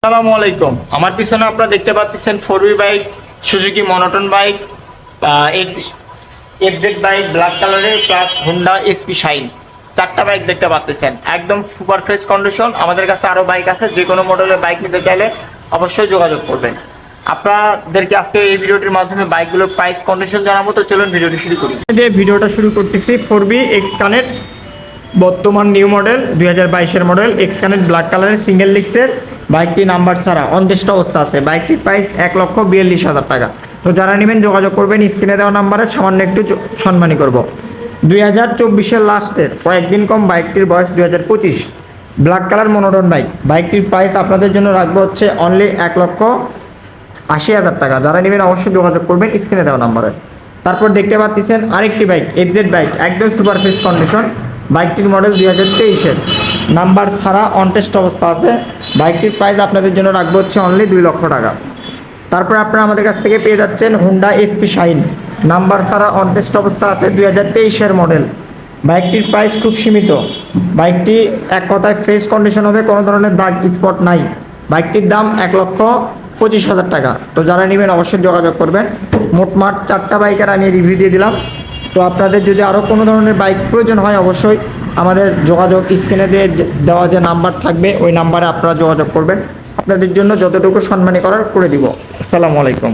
আসসালামু আলাইকুম। আমার পিছনে আপনারা দেখতে পাচ্ছেন 4V bike, Suzuki monotone bike, FZ bike black কালারের, প্লাস হোন্ডা এসপি শাইন, চারটা বাইক দেখতে পাচ্ছেন একদম সুপার ফ্রেশ কন্ডিশন। আমাদের কাছে আরো বাইক আছে, যে কোনো মডেলের বাইক নিতে চাইলে অবশ্যই যোগাযোগ করবেন। আপনাদেরকে আজকে এই ভিডিওটির মাধ্যমে বাইকগুলোর প্রাইস কন্ডিশন জানাবো। তো চলুন ভিডিওটি শুরু করি। ভিডিওটা শুরু করতেছি 4V এক্স কানেক্ট, বর্তমান নিউ মডেল 2022-এর মডেল, এক্স কানেক্ট ব্ল্যাক কালারের সিঙ্গেল ডিস্কের বাইকটি নাম্বার ছাড়া অনটেস্ট অবস্থা আছে। বাইকটির প্রাইস 1,42,000 টাকা। তো যারা নেবেন যোগাযোগ করবেন, স্ক্রিনে দেওয়া নাম্বারে সামান্য একটু সম্মানী করব। 2024-এর লাস্টের কয়েকদিন কম, বাইকটির বয়স 2025, ব্ল্যাক কালার মনোটন বাইক। বাইকটির প্রাইস আপনাদের জন্য রাখবো হচ্ছে অনলি 1,80,000 টাকা। যারা নেবেন অবশ্যই যোগাযোগ করবেন স্ক্রিনে দেওয়া নাম্বারে। তারপর দেখতে পাচ্ছেন আরেকটি বাইক, এফজেড বাইক, একদম সুপার ফ্রেশ কন্ডিশন। বাইকটির মডেল 2023-এর, নাম্বার ছাড়া অনটেস্ট অবস্থা আছে। বাইকটির প্রাইস আপনাদের জন্য রাখবো হচ্ছে অনলি 2 লক্ষ টাকা। তারপরে আপনারা আমাদের কাছ থেকে পেয়ে যাচ্ছেন হোন্ডা এসপি শাইন, নাম্বার ছাড়া অনটেস্ট অবস্থা আছে, 2023-এর মডেল। বাইকটির প্রাইস খুব সীমিত। বাইকটি এক কথায় ফ্রেশ কন্ডিশন হবে, কোনো ধরনের দাগ স্পট নাই। বাইকটির দাম 1,25,000 টাকা। তো যারা নেবেন অবশ্যই যোগাযোগ করবেন। মোটমাট 4টা বাইকের আমি রিভিউ দিয়ে দিলাম। তো আপনাদের যদি আরও কোনো ধরনের বাইক প্রয়োজন হয় অবশ্যই আমাদের যোগাযোগ স্ক্রিনে দিয়ে দেওয়া যে নাম্বার থাকবে ওই নাম্বারে আপনারা যোগাযোগ করবেন। আপনাদের জন্য যতটুকু সম্মানী করার করে দিব। আসসালামু আলাইকুম।